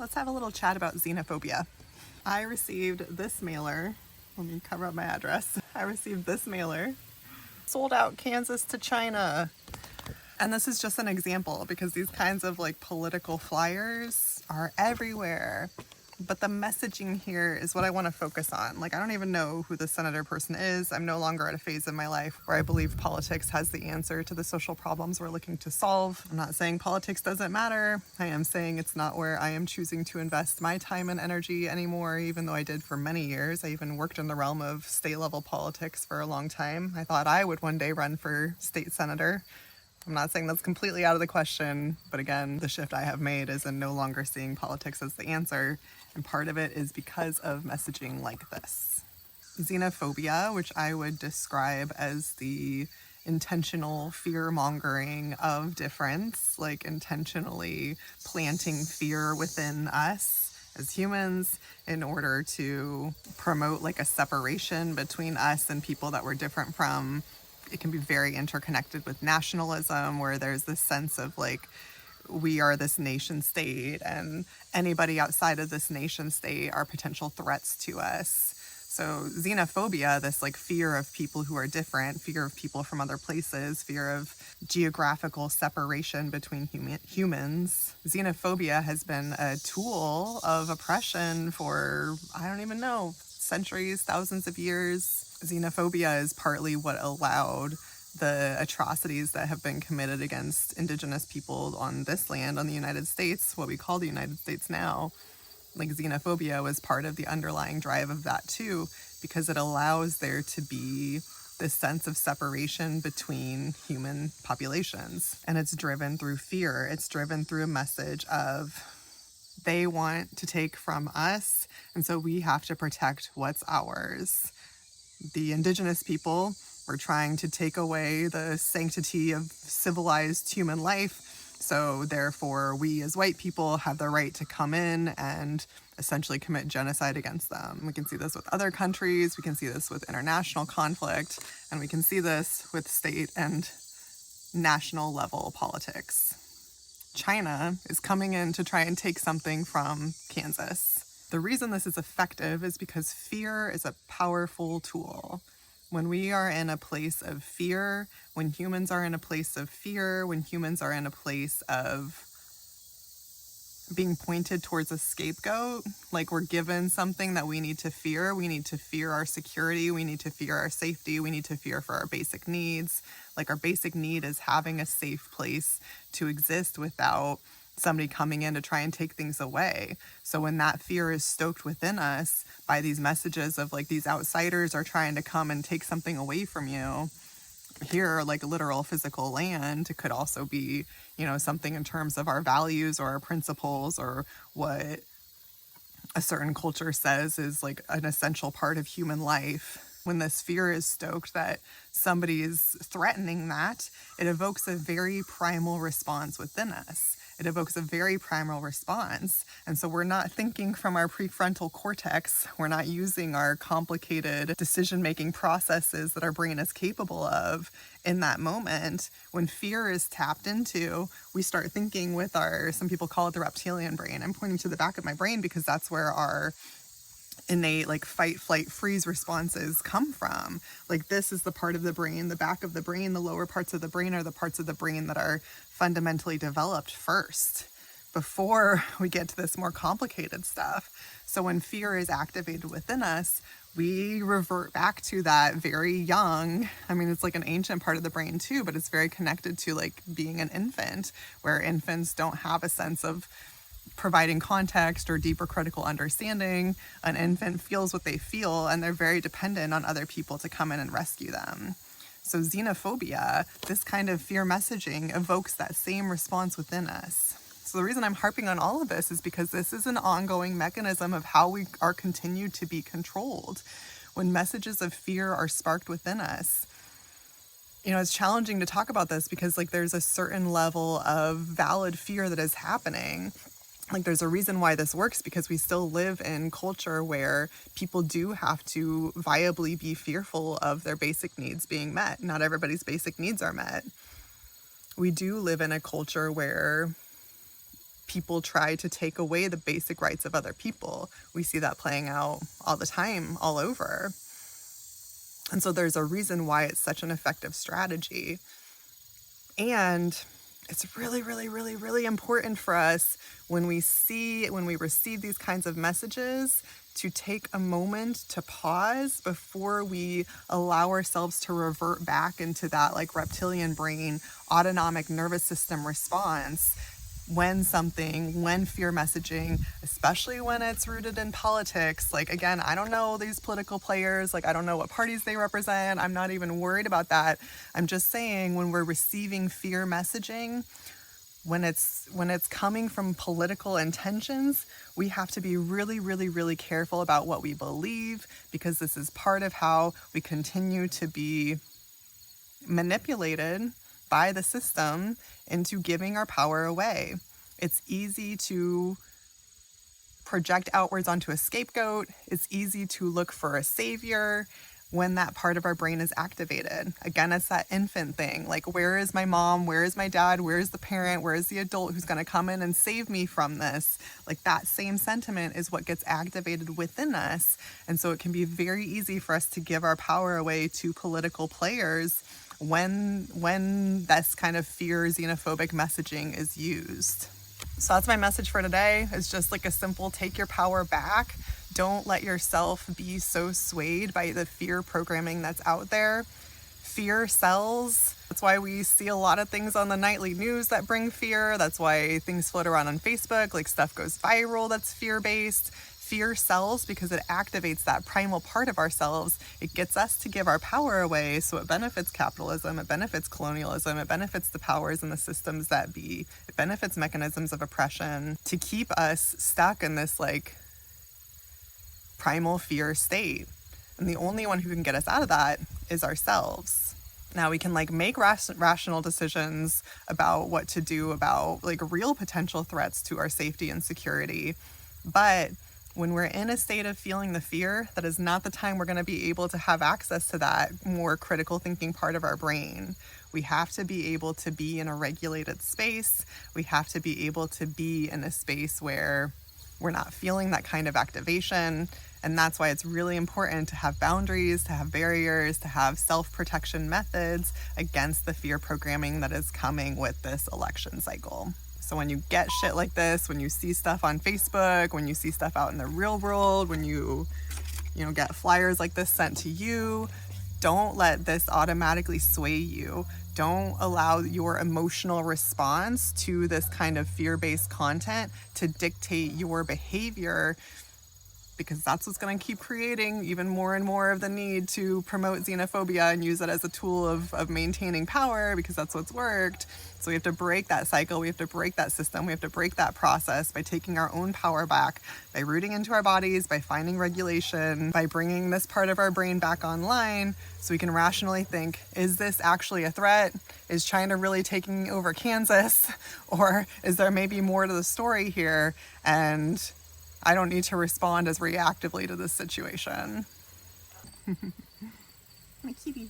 let's have a little chat about xenophobia. I received this mailer. Let me cover up my address. I received this mailer. Sold out Kansas to China. And this is just an example because these kinds of like political flyers are everywhere. But the messaging here is what I want to focus on. Like, I don't even know who the senator person is. I'm no longer at a phase in my life where I believe politics has the answer to the social problems we're looking to solve. I'm not saying politics doesn't matter. I am saying it's not where I am choosing to invest my time and energy anymore, even though I did for many years. I even worked in the realm of state level politics for a long time. I thought I would one day run for state senator. I'm not saying that's completely out of the question, but again, the shift I have made is in no longer seeing politics as the answer, and part of it is because of messaging like this. Xenophobia, which I would describe as the intentional fear-mongering of difference, like intentionally planting fear within us as humans in order to promote like a separation between us and people that we're different from. It can be very interconnected with nationalism, where there's this sense of like, we are this nation state and anybody outside of this nation state are potential threats to us. So xenophobia, this like fear of people who are different, fear of people from other places, fear of geographical separation between humans. Xenophobia has been a tool of oppression for, I don't even know, centuries, thousands of years. Xenophobia is partly what allowed the atrocities that have been committed against indigenous people on this land, on the United States, what we call the United States now. Like, xenophobia was part of the underlying drive of that too, because it allows there to be this sense of separation between human populations. And it's driven through fear. It's driven through a message of they want to take from us, and so we have to protect what's ours. The indigenous people were trying to take away the sanctity of civilized human life. So therefore, we as white people have the right to come in and essentially commit genocide against them. We can see this with other countries. We can see this with international conflict. And we can see this with state and national level politics. China is coming in to try and take something from Kansas. The reason this is effective is because fear is a powerful tool. When we are in a place of fear, when humans are in a place of fear, when humans are in a place of being pointed towards a scapegoat, like we're given something that we need to fear our security, we need to fear our safety, we need to fear for our basic needs. Like, our basic need is having a safe place to exist without somebody coming in to try and take things away. So when that fear is stoked within us by these messages of like, these outsiders are trying to come and take something away from you, here, like literal physical land, it could also be, you know, something in terms of our values or our principles or what a certain culture says is like an essential part of human life. When this fear is stoked that somebody is threatening that, it evokes a very primal response within us. It evokes a very primal response. And so we're not thinking from our prefrontal cortex. We're not using our complicated decision-making processes that our brain is capable of in that moment. When fear is tapped into, we start thinking with our, some people call it the reptilian brain. I'm pointing to the back of my brain because that's where our innate like fight, flight, freeze responses come from. Like, this is the part of the brain, the back of the brain, the lower parts of the brain are the parts of the brain that are fundamentally developed first before we get to this more complicated stuff. So when fear is activated within us, we revert back to that very young, I mean, it's like an ancient part of the brain too, but it's very connected to like being an infant, where infants don't have a sense of providing context or deeper critical understanding. An infant feels what they feel, and they're very dependent on other people to come in and rescue them. So xenophobia, this kind of fear messaging, evokes that same response within us. So the reason I'm harping on all of this is because this is an ongoing mechanism of how we are continued to be controlled. When messages of fear are sparked within us, you know, it's challenging to talk about this because like there's a certain level of valid fear that is happening. Like, there's a reason why this works, because we still live in culture where people do have to viably be fearful of their basic needs being met. Not everybody's basic needs are met. We do live in a culture where people try to take away the basic rights of other people. We see that playing out all the time, all over. And so there's a reason why it's such an effective strategy. And it's really, really, really, really important for us when we receive these kinds of messages to take a moment to pause before we allow ourselves to revert back into that like reptilian brain, autonomic nervous system response when fear messaging, especially when it's rooted in politics. Like, again, I don't know these political players, like I don't know what parties they represent. I'm not even worried about that. I'm just saying when we're receiving fear messaging, when it's coming from political intentions, we have to be really, really, really careful about what we believe, because this is part of how we continue to be manipulated by the system into giving our power away. It's easy to project outwards onto a scapegoat. It's easy to look for a savior when that part of our brain is activated. Again, it's that infant thing. Like, where is my mom? Where is my dad? Where is the parent? Where is the adult who's going to come in and save me from this? Like, that same sentiment is what gets activated within us. And so it can be very easy for us to give our power away to political players when this kind of fear, xenophobic messaging is used. So that's my message for today. It's just like a simple take your power back. Don't let yourself be so swayed by the fear programming that's out there. Fear sells. That's why we see a lot of things on the nightly news that bring fear. That's why things float around on Facebook, like stuff goes viral that's fear-based. Fear sells because it activates that primal part of ourselves. It gets us to give our power away, so it benefits capitalism, it benefits colonialism, it benefits the powers and the systems that be. It benefits mechanisms of oppression to keep us stuck in this like primal fear state. And the only one who can get us out of that is ourselves. Now we can like make rational decisions about what to do about like real potential threats to our safety and security, but when we're in a state of feeling the fear, that is not the time we're going to be able to have access to that more critical thinking part of our brain. We have to be able to be in a regulated space. We have to be able to be in a space where we're not feeling that kind of activation. And that's why it's really important to have boundaries, to have barriers, to have self-protection methods against the fear programming that is coming with this election cycle. So when you get shit like this, when you see stuff on Facebook, when you see stuff out in the real world, when you get flyers like this sent to you, don't let this automatically sway you. Don't allow your emotional response to this kind of fear-based content to dictate your behavior, because that's what's going to keep creating even more and more of the need to promote xenophobia and use it as a tool of maintaining power, because that's what's worked. So we have to break that cycle. We have to break that system. We have to break that process by taking our own power back, by rooting into our bodies, by finding regulation, by bringing this part of our brain back online so we can rationally think, is this actually a threat? Is China really taking over Kansas? Or is there maybe more to the story here? And I don't need to respond as reactively to this situation. My kitty.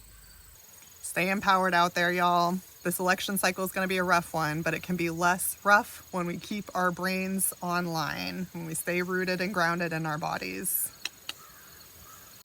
Stay empowered out there, y'all. This election cycle is going to be a rough one, but it can be less rough when we keep our brains online, when we stay rooted and grounded in our bodies.